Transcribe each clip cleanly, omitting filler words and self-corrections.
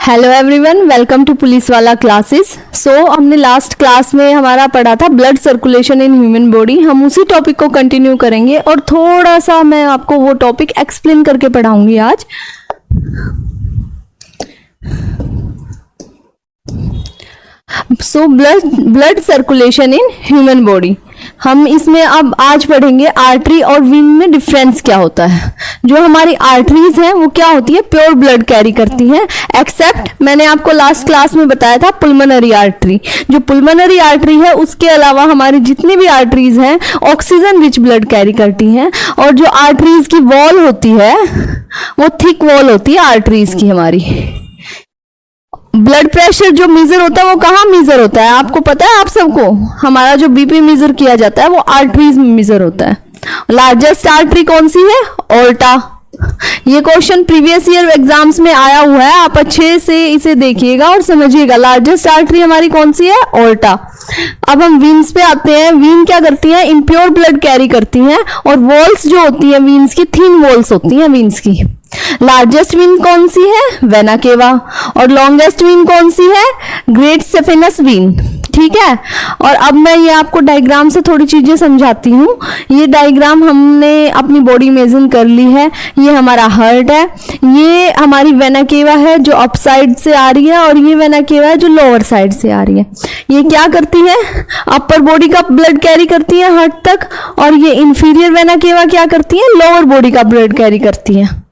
Hello everyone, welcome to police वाला classes. हमने last class में हमारा पढ़ा था blood circulation in human body. हम उसी टॉपिक को कंटिन्यू करेंगे और थोड़ा सा मैं आपको वो टॉपिक एक्सप्लेन करके पढ़ाऊंगी आज। Blood circulation in human body, हम इसमें अब आज पढ़ेंगे आर्टरी और वीन में डिफरेंस क्या होता है। जो हमारी आर्टरीज हैं वो क्या होती है, प्योर ब्लड कैरी करती हैं, एक्सेप्ट मैंने आपको लास्ट क्लास में बताया था पुल्मोनरी आर्टरी। जो पुल्मोनरी आर्टरी है उसके अलावा हमारी जितनी भी आर्टरीज हैं ऑक्सीजन रिच ब्लड कैरी करती हैं। और जो आर्टरीज की वॉल होती है वो थिक वॉल होती है आर्टरीज की। हमारी ब्लड प्रेशर जो मेजर होता है वो कहाँ मेजर होता है, आपको पता है आप सबको? हमारा जो बीपी मेजर किया जाता है वो आर्टरीज में मेजर होता है। लार्जेस्ट आर्टरी कौन सी है? ऑर्टा। ये क्वेश्चन प्रीवियस ईयर एग्जाम्स में आया हुआ है, आप अच्छे से इसे देखिएगा और समझिएगा। लार्जेस्ट आर्टरी हमारी कौन सी है? ऑर्टा। अब हम वीन्स पे आते हैं। वीन क्या करती हैं? इम्प्योर ब्लड कैरी करती हैं और वॉल्स जो होती है वीन्स की, थिन वॉल्स होती हैं वीन्स की। लार्जेस्ट वीन कौन सी है? Vena cava. और लॉन्गेस्ट वीन कौन सी है? Great saphenous vein. ठीक है। और अब मैं ये आपको डायग्राम से थोड़ी चीजें समझाती हूँ। ये डायग्राम हमने अपनी बॉडी इमेजिन कर ली है। ये हमारा हार्ट है, ये हमारी वेना केवा है जो अप साइड से आ रही है, और ये वेना केवा है जो लोअर साइड से आ रही है। ये क्या करती है? अपर बॉडी का ब्लड कैरी करती है हार्ट तक, और ये इंफीरियर वेना केवा क्या करती है? लोअर बॉडी का ब्लड कैरी करती है।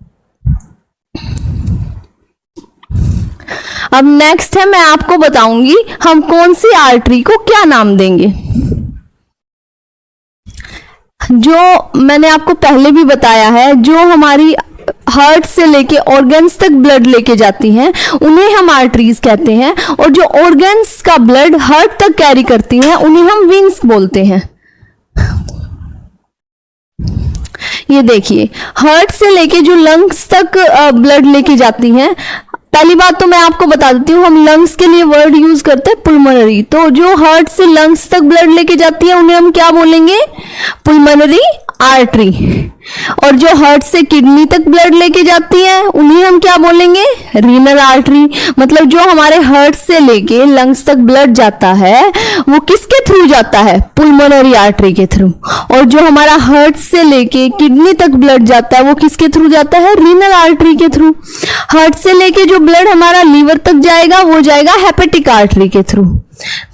अब नेक्स्ट है, मैं आपको बताऊंगी हम कौन सी आर्टरी को क्या नाम देंगे। जो मैंने आपको पहले भी बताया है, जो हमारी हार्ट से लेके ऑर्गन्स तक ब्लड लेके जाती हैं उन्हें हम आर्टरीज कहते हैं, और जो ऑर्गन्स का ब्लड हार्ट तक कैरी करती हैं उन्हें हम वीन्स बोलते हैं। ये देखिए, हार्ट से लेके जो लंग्स तक ब्लड लेके जाती हैं, पहली बात तो मैं आपको बता देती हूँ, हम लंग्स के लिए वर्ड यूज करते हैं पुल्मोनरी। तो जो हार्ट से लंग्स तक ब्लड लेके जाती है उन्हें हम क्या बोलेंगे? पुल्मोनरी आर्टरी। और जो हार्ट से किडनी तक ब्लड लेके जाती है उन्हें हम क्या बोलेंगे? Renal artery. मतलब जो हमारे हार्ट से लेके लंग्स तक ब्लड जाता है वो किसके थ्रू जाता है? पुल्मोनरी आर्टरी के थ्रू। और जो हमारा हार्ट से लेके किडनी तक ब्लड जाता है वो किसके थ्रू जाता है? रीनल आर्टरी के थ्रू। हार्ट से लेके जो ब्लड हमारा लीवर तक जाएगा वो जाएगा हेपेटिक आर्टरी के थ्रू।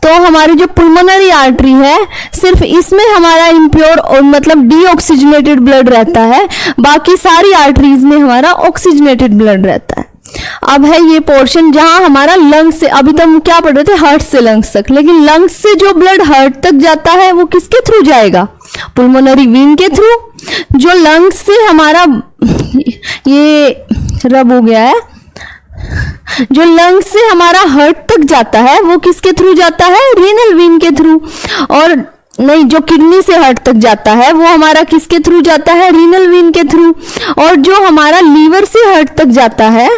तो हमारी जो पुल्मोनरी आर्टरी है सिर्फ इसमें हमारा इम्प्योर और मतलब डीऑक्सीजनेटेड ब्लड रहता है, बाकी सारी आर्टरीज में हमारा ऑक्सीजनेटेड ब्लड रहता है। अब है ये पोर्शन जहां हमारा लंग्स से, अभी तक हम क्या पढ़ रहे थे? हार्ट से लंग्स तक, लेकिन लंग्स से जो ब्लड हार्ट तक जाता है वो किसके थ्रू जाएगा? पुल्मोनरी वीन के थ्रू। जो लंग्स से हमारा, ये रब हो गया है, जो लंग्स से हमारा हार्ट तक जाता है वो किसके थ्रू जाता है? रीनल वीन के थ्रू। और नहीं, जो किडनी से हार्ट तक जाता है वो हमारा किसके थ्रू जाता है? रीनल वीन के थ्रू। और जो हमारा लीवर से हार्ट तक जाता है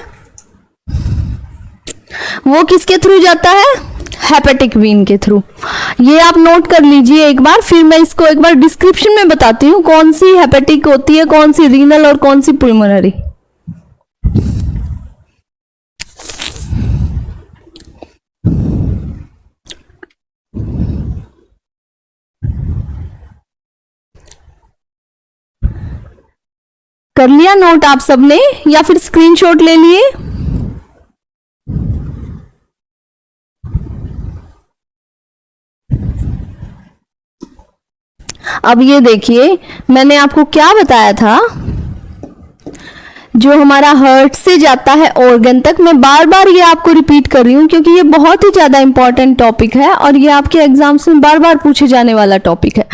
वो किसके थ्रू जाता है? हेपेटिक वीन के थ्रू। ये आप नोट कर लीजिए एक बार, फिर मैं इसको एक बार डिस्क्रिप्शन में बताती हूँ कौन सी हेपेटिक होती है, कौन सी रीनल और कौन सी पुल्मोनरी। कर लिया नोट आप सबने, या फिर स्क्रीनशॉट ले लिए? अब ये देखिए, मैंने आपको क्या बताया था, जो हमारा हार्ट से जाता है ऑर्गन तक। मैं बार बार ये आपको रिपीट कर रही हूँ क्योंकि ये बहुत ही ज्यादा इंपॉर्टेंट टॉपिक है और ये आपके एग्जाम्स में बार बार पूछे जाने वाला टॉपिक है।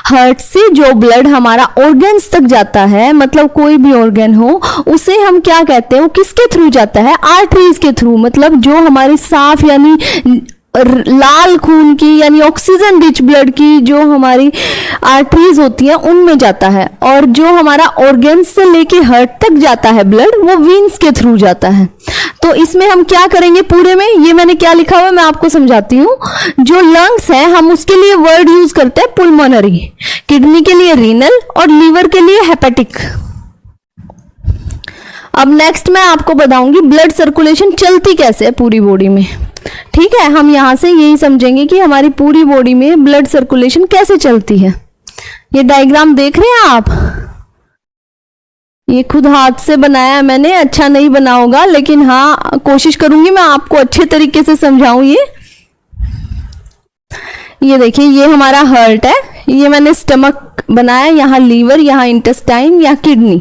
हार्ट से जो ब्लड हमारा ऑर्गन्स तक जाता है, मतलब कोई भी ऑर्गन हो, उसे हम क्या कहते हैं? वो किसके थ्रू जाता है? आर्टरीज के थ्रू। मतलब जो हमारी साफ यानी लाल खून की यानी ऑक्सीजन रिच ब्लड की जो हमारी आर्टरीज होती है उनमें जाता है। और जो हमारा ऑर्गन्स से लेके हार्ट तक जाता है ब्लड वो वीन्स के थ्रू जाता है। तो इसमें हम क्या करेंगे पूरे में, ये मैंने क्या लिखा हुआ है मैं आपको समझाती हूँ। जो लंग्स है हम उसके लिए वर्ड यूज करते हैं पुल्मोनरी, किडनी के लिए रीनल और लीवर के लिए हेपेटिक। अब नेक्स्ट मैं आपको बताऊंगी ब्लड सर्कुलेशन चलती कैसे है पूरी बॉडी में। ठीक है, हम यहाँ से यही समझेंगे कि हमारी पूरी बॉडी में ब्लड सर्कुलेशन कैसे चलती है। ये डायग्राम देख रहे हैं आप, ये खुद हाथ से बनाया है मैंने, अच्छा नहीं बना होगा लेकिन हाँ कोशिश करूंगी मैं आपको अच्छे तरीके से समझाऊं। ये देखिए, ये हमारा हार्ट है, ये मैंने स्टमक बनाया, यहाँ लीवर, यहाँ इंटेस्टाइन, यहाँ किडनी।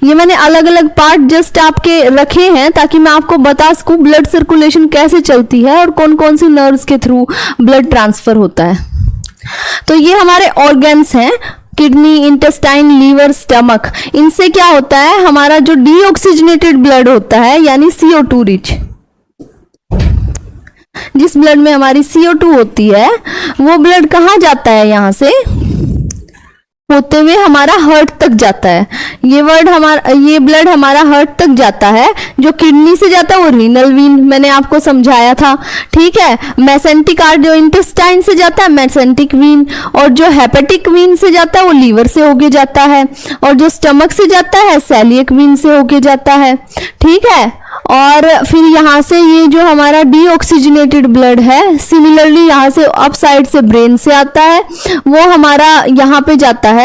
ये मैंने अलग अलग पार्ट जस्ट आपके रखे हैं ताकि मैं आपको बता सकूं ब्लड सर्कुलेशन कैसे चलती है और कौन कौन सी नर्व्स के थ्रू ब्लड ट्रांसफर होता है। तो ये हमारे ऑर्गन्स हैं, किडनी, इंटेस्टाइन, लीवर, स्टमक। इनसे क्या होता है, हमारा जो डीऑक्सीजनेटेड ब्लड होता है यानी CO2 रिच, जिस ब्लड में हमारी CO2 होती है वो ब्लड कहाँ जाता है, यहां से होते हुए हमारा हार्ट तक जाता है। ये ब्लड हमारा हार्ट तक जाता है। जो किडनी से जाता है वो रीनल वीन, मैंने आपको समझाया था। ठीक है, मेसेंटिक आर्ट जो इंटेस्टाइन से जाता है मेसेंटिक वीन, और जो हेपेटिक वीन से जाता है वो लीवर से होके जाता है, और जो स्टमक से जाता है सेलियक वीन से होके जाता है। ठीक है, और फिर यहाँ से ये जो हमारा डीऑक्सीजनेटेड ब्लड है सिमिलरली यहाँ से अप साइड से ब्रेन से आता है, वो हमारा यहाँ पे जाता है।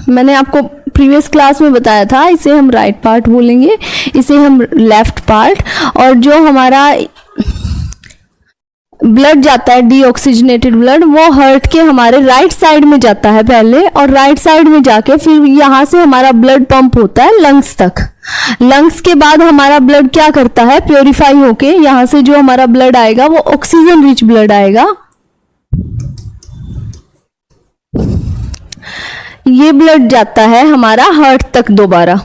मैंने आपको प्रीवियस क्लास में बताया था, इसे हम राइट पार्ट बोलेंगे, इसे हम लेफ्ट पार्ट। और जो हमारा ब्लड जाता है डीऑक्सीजनेटेड ब्लड, वो हार्ट के हमारे राइट साइड में जाता है पहले, और राइट साइड में जाके फिर यहाँ से हमारा ब्लड पंप होता है लंग्स तक। लंग्स के बाद हमारा ब्लड क्या करता है, प्योरीफाई होके यहाँ से जो हमारा ब्लड आएगा वो ऑक्सीजन रिच ब्लड आएगा। ये ब्लड जाता है हमारा हार्ट तक, दोबारा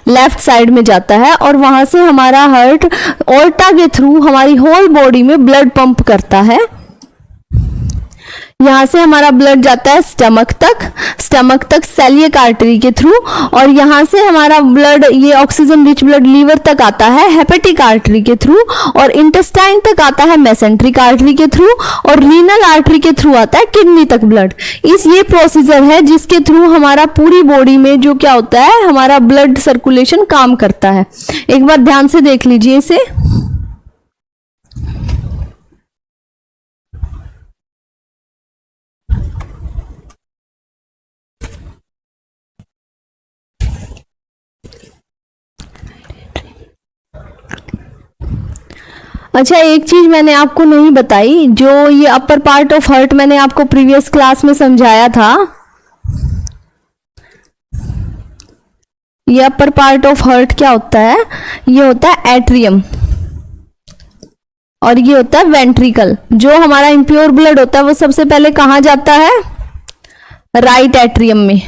लेफ्ट साइड में जाता है, और वहां से हमारा हार्ट ऑर्टा के थ्रू हमारी होल बॉडी में ब्लड पंप करता है। यहाँ से हमारा ब्लड जाता है स्टमक तक सेलियक आर्टरी के थ्रू, और यहाँ से हमारा ब्लड, ये ऑक्सीजन रिच ब्लड लीवर तक आता है हेपेटिक आर्टरी के थ्रू, और इंटेस्टाइन तक आता है मेसेंट्रिक आर्टरी के थ्रू, और रीनल आर्टरी के थ्रू आता है किडनी तक ब्लड। ये प्रोसीजर है जिसके थ्रू हमारा पूरी बॉडी में जो क्या होता है, हमारा ब्लड सर्कुलेशन काम करता है। एक बार ध्यान से देख लीजिए इसे। अच्छा, एक चीज मैंने आपको नहीं बताई, जो ये अपर पार्ट ऑफ हार्ट मैंने आपको प्रीवियस क्लास में समझाया था। ये अपर पार्ट ऑफ हार्ट क्या होता है, ये होता है एट्रियम, और ये होता है वेंट्रिकल। जो हमारा इम्प्योर ब्लड होता है वो सबसे पहले कहाँ जाता है, राइट एट्रियम में।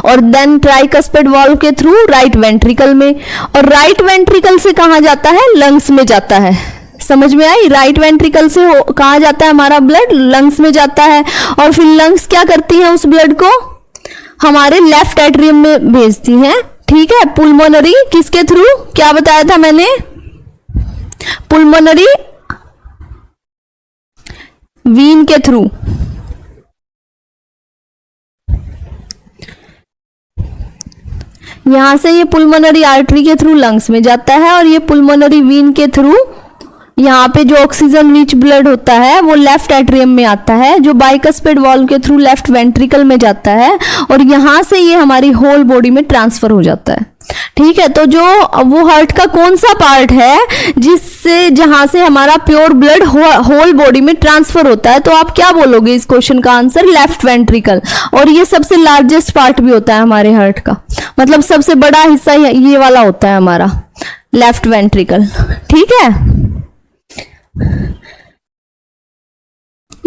और देन ट्राइकस्पिड वाल्व के थ्रू राइट वेंट्रिकल में, और राइट वेंट्रिकल से कहाँ जाता है, लंग्स में जाता है। समझ में आई, राइट वेंट्रिकल से कहाँ जाता है हमारा ब्लड, लंग्स में जाता है, और फिर लंग्स क्या करती हैं, उस ब्लड को हमारे लेफ्ट एट्रियम में भेजती हैं। ठीक है, पुल्मोनरी किसके थ्रू, क्या बताया था मैंने, पुल्मोनरी वीन के थ्रू। यहां से ये पुल्मोनरी आर्टरी के थ्रू लंग्स में जाता है, और ये पुल्मोनरी वीन के थ्रू यहाँ पे जो ऑक्सीजन रिच ब्लड होता है वो लेफ्ट एट्रियम में आता है, जो बाइकस्पिड वाल्व के थ्रू लेफ्ट वेंट्रिकल में जाता है, और यहाँ से ये हमारी होल बॉडी में ट्रांसफर हो जाता है। ठीक है, तो जो वो हार्ट का कौन सा पार्ट है जिससे, जहां से हमारा प्योर ब्लड होल बॉडी में ट्रांसफर होता है, तो आप क्या बोलोगे इस क्वेश्चन का आंसर, लेफ्ट वेंट्रिकल। और ये सबसे लार्जेस्ट पार्ट भी होता है हमारे हार्ट का, मतलब सबसे बड़ा हिस्सा ये वाला होता है हमारा लेफ्ट वेंट्रिकल। ठीक है,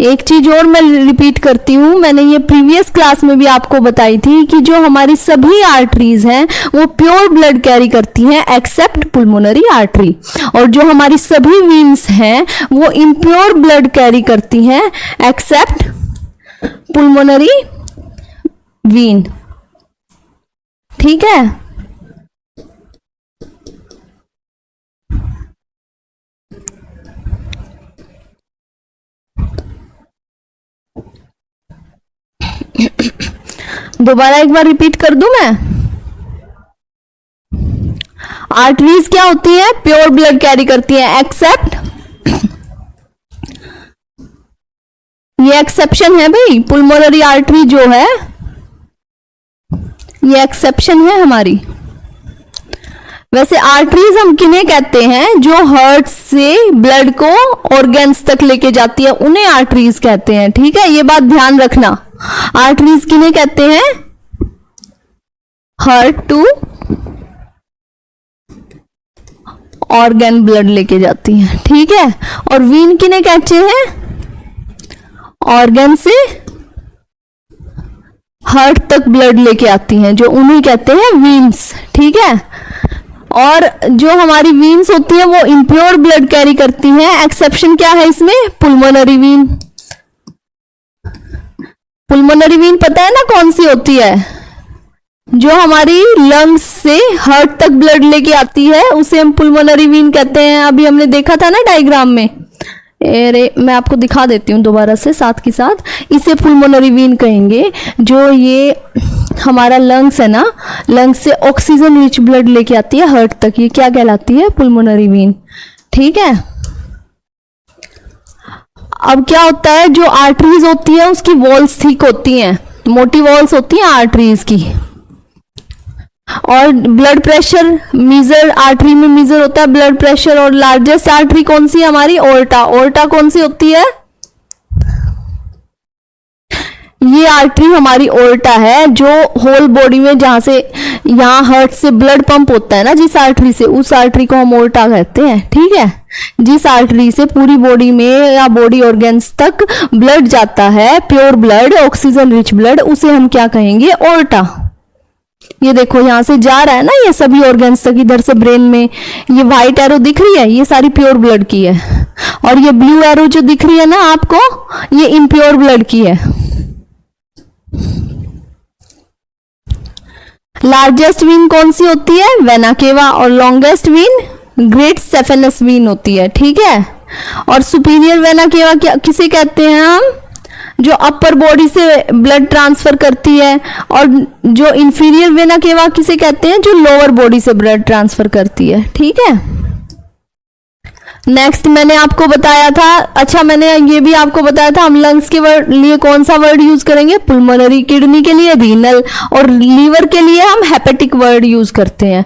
एक चीज और मैं रिपीट करती हूँ, मैंने ये प्रीवियस क्लास में भी आपको बताई थी कि जो हमारी सभी आर्टरीज हैं वो प्योर ब्लड कैरी करती हैं एक्सेप्ट पुल्मोनरी आर्टरी, और जो हमारी सभी वीन्स हैं वो इम्प्योर ब्लड कैरी करती हैं एक्सेप्ट पुल्मोनरी वीन। ठीक है, दोबारा एक बार रिपीट कर दूं मैं। आर्टरीज क्या होती है? प्योर ब्लड कैरी करती है, एक्सेप्ट, ये एक्सेप्शन है भाई, पुल्मोनरी आर्टरी जो है ये एक्सेप्शन है हमारी। वैसे आर्टरीज हम किन्हें कहते हैं? जो हार्ट से ब्लड को ऑर्गन्स तक लेके जाती है, उन्हें आर्टरीज कहते हैं। ठीक है, ये बात ध्यान रखना। आर्टरीज किन्हें कहते हैं? हार्ट टू ऑर्गन ब्लड लेके जाती है। ठीक है, और वीन किन्हें कहते हैं? ऑर्गन से हार्ट तक ब्लड लेके आती हैं, जो उन्हें कहते हैं वीन्स। ठीक है, और जो हमारी वीन्स होती हैं वो इम्प्योर ब्लड कैरी करती हैं। एक्सेप्शन क्या है इसमें? पुल्मोनरी वीन। पुल्मोनरी वीन पता है ना कौन सी होती है? जो हमारी लंग्स से हार्ट तक ब्लड लेके आती है, उसे हम पुल्मोनरी वीन कहते हैं। अभी हमने देखा था ना डायग्राम में। अरे मैं आपको दिखा देती हूँ दोबारा से साथ के साथ। इसे पुल्मोनरी वीन कहेंगे। जो ये हमारा लंग्स है ना, लंग्स से ऑक्सीजन रिच ब्लड लेके आती है हार्ट तक, ये क्या कहलाती है? पुल्मोनरी वीन। ठीक है, अब क्या होता है? जो आर्टरीज होती है उसकी वॉल्स थिक होती हैं, मोटी वॉल्स होती हैं आर्टरीज की। और ब्लड प्रेशर मीजर, आर्टरी में मीजर होता है ब्लड प्रेशर। और लार्जेस्ट आर्टरी कौन सी है हमारी? ओर्टा। ओर्टा कौन सी होती है? ये आर्टरी हमारी ओर्टा है, जो होल बॉडी में, जहां से यहाँ हार्ट से ब्लड पंप होता है ना जिस आर्टरी से, उस आर्टरी को हम ओर्टा कहते हैं। ठीक है, जिस आर्टरी से पूरी बॉडी में या बॉडी ऑर्गन्स तक ब्लड जाता है, pure blood, oxygen rich blood, उसे हम क्या कहेंगे? ओर्टा। ये देखो यहां से जा रहा है ना ये सभी ऑर्गन्स तक, इधर से ब्रेन में। ये व्हाइट एरो दिख रही है, ये सारी प्योर ब्लड की है। और ये ब्लू एरो जो दिख रही है ना आपको, ये इम्प्योर ब्लड की है। लार्जेस्ट वीन कौन सी होती है? Vena cava. और longest vein great saphenous vein होती है। ठीक है, और सुपीरियर वेना केवा क्या किसे कहते हैं हम? जो अपर बॉडी से ब्लड ट्रांसफर करती है। और जो इंफीरियर वेना केवा किसे कहते हैं? जो लोअर बॉडी से ब्लड ट्रांसफर करती है। ठीक है, नेक्स्ट मैंने आपको बताया था, अच्छा मैंने ये भी आपको बताया था, हम लंग्स के लिए कौन सा वर्ड यूज करेंगे? पुल्मोनरी। किडनी के लिए रीनल। और लीवर के लिए हम हेपेटिक वर्ड यूज करते हैं।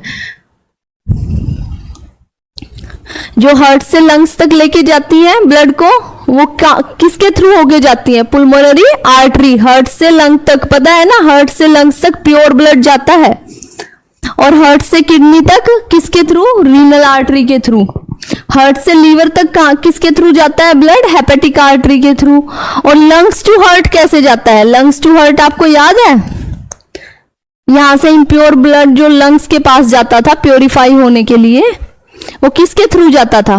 जो हार्ट से लंग्स तक लेके जाती है ब्लड को, वो किसके थ्रू होके जाती है? पुल्मोनरी आर्टरी। हार्ट से लंग तक, पता है ना, हार्ट से लंग्स तक प्योर ब्लड जाता है। और हार्ट से किडनी तक किसके थ्रू? रीनल आर्टरी के थ्रू। हार्ट से लीवर तक किसके थ्रू जाता है ब्लड? हेपेटिक आर्टरी के थ्रू। और लंग्स टू हार्ट कैसे जाता है? लंग्स टू हार्ट आपको याद है? यहां से इम्प्योर ब्लड जो लंग्स के पास जाता था प्योरीफाई होने के लिए, वो किसके थ्रू जाता था?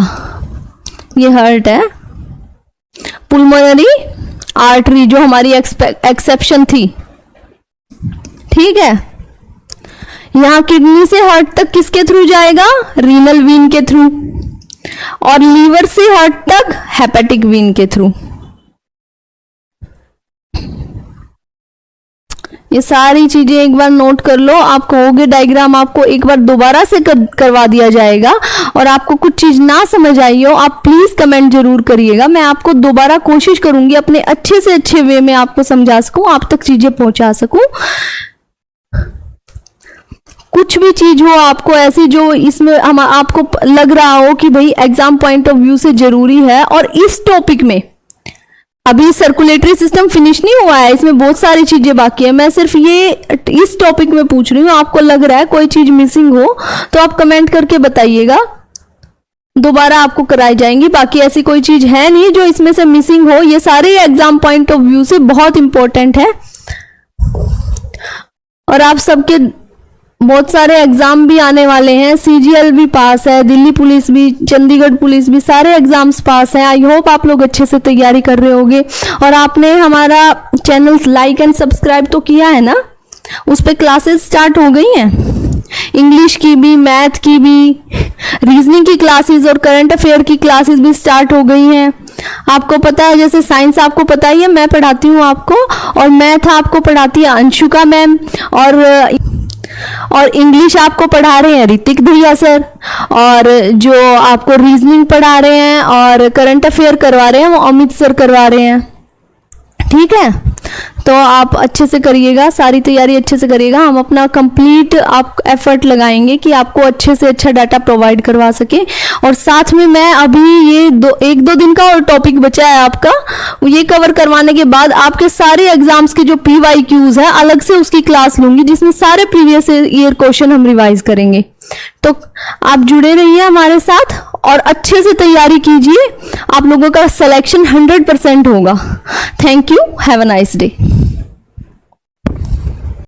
ये हार्ट है, पुल्मोनरी आर्टरी, जो हमारी एक्सेप्शन थी। ठीक है, यहां किडनी से हार्ट तक किसके थ्रू जाएगा? रीनल वीन के थ्रू। और लीवर से हार्ट तक हेपेटिक वीन के थ्रू। ये सारी चीजें एक बार नोट कर लो। आप कहोगे डायग्राम आपको एक बार दोबारा से करवा दिया जाएगा, और आपको कुछ चीज ना समझ आई हो, आप प्लीज कमेंट जरूर करिएगा। मैं आपको दोबारा कोशिश करूंगी अपने अच्छे से अच्छे वे में आपको समझा सकूं, आप तक चीजें पहुंचा सकूं। कुछ भी चीज हो आपको ऐसी जो इसमें हम आपको लग रहा हो कि भाई एग्जाम पॉइंट ऑफ व्यू से जरूरी है, और इस टॉपिक में अभी सर्कुलेटरी सिस्टम फिनिश नहीं हुआ है, इसमें बहुत सारी चीजें बाकी है। मैं सिर्फ ये इस टॉपिक में पूछ रही हूँ। आपको लग रहा है कोई चीज मिसिंग हो तो आप कमेंट करके बताइएगा, दोबारा आपको कराई जाएंगी। बाकी ऐसी कोई चीज है नहीं जो इसमें से मिसिंग हो। ये सारे एग्जाम पॉइंट ऑफ व्यू से बहुत इंपॉर्टेंट है, और आप सबके बहुत सारे एग्जाम भी आने वाले हैं। सीजीएल भी पास है, दिल्ली पुलिस भी, चंडीगढ़ पुलिस भी, सारे एग्जाम्स पास हैं। आई होप आप लोग अच्छे से तैयारी कर रहे होंगे। और आपने हमारा चैनल लाइक एंड सब्सक्राइब तो किया है ना, उस पे क्लासेस स्टार्ट हो गई हैं। इंग्लिश की भी, मैथ की भी, रीजनिंग की क्लासेस और करंट अफेयर की क्लासेस भी स्टार्ट हो गई हैं। आपको पता है जैसे साइंस आपको पता ही है, मैं पढ़ाती हूँ आपको, और मैथ आपको पढ़ाती है अंशुका मैम, और इंग्लिश आपको पढ़ा रहे हैं ऋतिक भैया सर, और जो आपको रीजनिंग पढ़ा रहे हैं और करंट अफेयर करवा रहे हैं वो अमित सर करवा रहे हैं। ठीक है, तो आप अच्छे से करिएगा, सारी तैयारी अच्छे से करिएगा। हम अपना कंप्लीट आप एफर्ट लगाएंगे कि आपको अच्छे से अच्छा डाटा प्रोवाइड करवा सके। और साथ में मैं अभी ये एक दो दिन का और टॉपिक बचा है आपका, ये कवर करवाने के बाद आपके सारे एग्जाम्स के जो PYQs है अलग से उसकी क्लास लूंगी, जिसमें सारे प्रीवियस ईयर क्वेश्चन हम रिवाइज करेंगे। तो आप जुड़े रहिए हमारे साथ और अच्छे से तैयारी कीजिए, आप लोगों का सिलेक्शन 100% होगा। Thank you, have a nice day.